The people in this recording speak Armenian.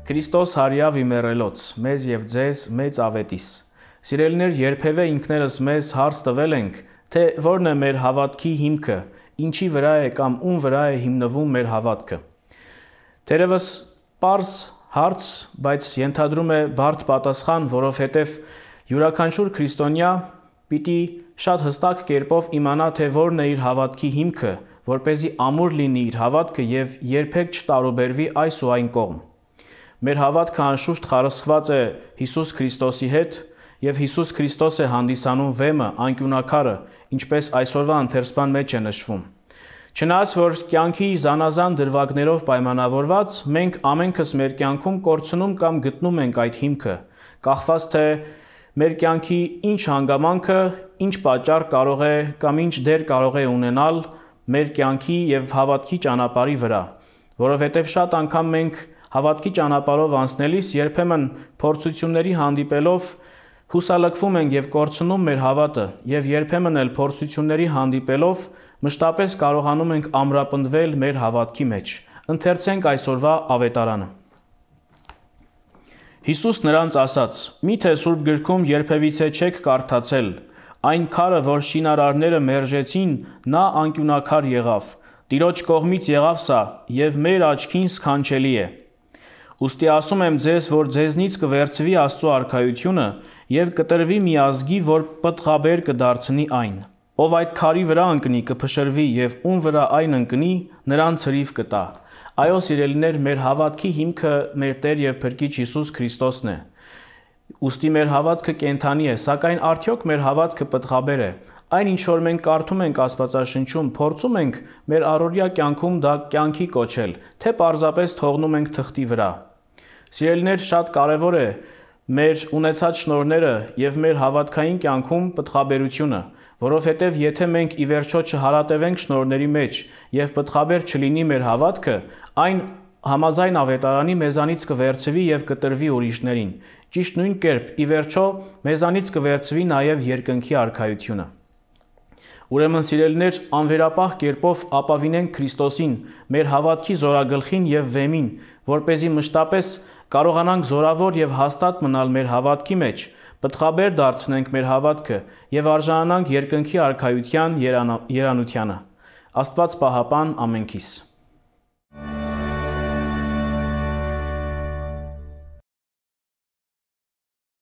Քրիստոս հարյավ իմերելոց, մեզ և ձեզ մեծ ավետիս։ Սիրելիներ, երբևէ ինքներս մեզ հարց տվել ենք, թե որն է մեր հավատքի հիմքը, ինչի վրա է կամ ում վրա է հիմնվում մեր հավատքը։ Թերևս պարզ հարց, բայց ենթադրում է բարդ պատասխան, որովհետև յուրաքանչյուր քրիստոնյա պիտի շատ հստակ կերպով իմանա, թե որն է իր հավատքի հիմքը, որպեսզի ամուր լինի իր հավատքը և երբեք չտարուբերվի այս ու այն կողմ։ Մեր հավատքը անշուշտ խարսխված է Հիսուս Քրիստոսի հետ, և Հիսուս Քրիստոս է հանդիսանում վեմը, անկյունաքարը, ինչպես այսօրվա ընթերցման մեջ է նշվում։ Չնայած որ կյանքի զանազան դրվագներով պայմանավորված, մենք ամենքս մեր կյանքում կորցնում կամ գտնում ենք այդ հիմքը, կախված թե մեր կյանքի ինչ հանգամանքը, ինչ պատճառ կարող է կամ ինչ դեր կարող է ունենալ մեր կյանքի և հավատքի ճանապարհի վրա, որովհետև շատ անգամ մենք հավատքի ճանապարհով անցնելիս երբեմն փորձությունների հանդիպելով հուսալքվում ենք և կորցնում մեր հավատը, և երբեմն էլ փորձությունների հանդիպելով մշտապես կարողանում ենք ամրապնդվել մեր հավատքի մեջ։ Ընթերցենք այսօրվա ավետարանը։ Հիսուս նրանց ասաց. «Միթե Սուրբ գրքում երբևիցե չեք կարդացել. այն քարը, որ շինարարները մերժեցին, նա անկյունաքար եղավ, Տիրոջ կողմից եղավ սա, և մեր աչքին սքանչելի է։ Ուստի ասում եմ ձեզ, որ ձեզնից կվերցվի Աստծո արքայությունը և կտրվի մի ազգի, որ պտղաբեր կդարձնի այն։ Ով այդ քարի վրա ընկնի, կփշրվի, և ում վրա այն ընկնի, նրան ցրիվ կտա»։ Այո, սիրելիներ, մեր հավատքի հիմքը մեր Տեր և Փրկիչ Հիսուս Քրիստոսն է։ Ուստի մեր հավատքը կենդանի է, սակայն արդյոք մեր հավատքը պտղաբեր է։ Այն, ինչ որ մենք կարդում ենք Աստվածաշնչում, փորձում ենք մեր առօրյա կյանքում դա կյանքի կոչել, թե պարզապես թողնում ենք թղթի վրա։ Սիրելիներ, շատ կարևոր է մեր ունեցած շնորհները և մեր հավատքային կյանքում պտղաբերությունը, որովհետև եթե մենք ի վերջո չհարատևենք շնորհների մեջ և պտղաբեր չլինի մեր հավատքը, այն համաձայն ավետարանի մեզանից կվերցվի և կտրվի ուրիշներին։ Ճիշտ նույն կերպ, ի վերջո, մեզանից կվերցվի նաև երկնքի արքայությունը։ Ուրեմն, սիրելիներ, անվերապահ կերպով ապավինենք Քրիստոսին, մեր հավատքի զորագլխին և վեմին, որպեսզի մշտապես կարողանանք զորավոր և հաստատ մնալ մեր հավատքի մեջ, պտղաբեր դարձնենք մեր հավատքը և արժանանանք երկնքի արքայության երանությանը։ Աստված պահապան ամենքիս։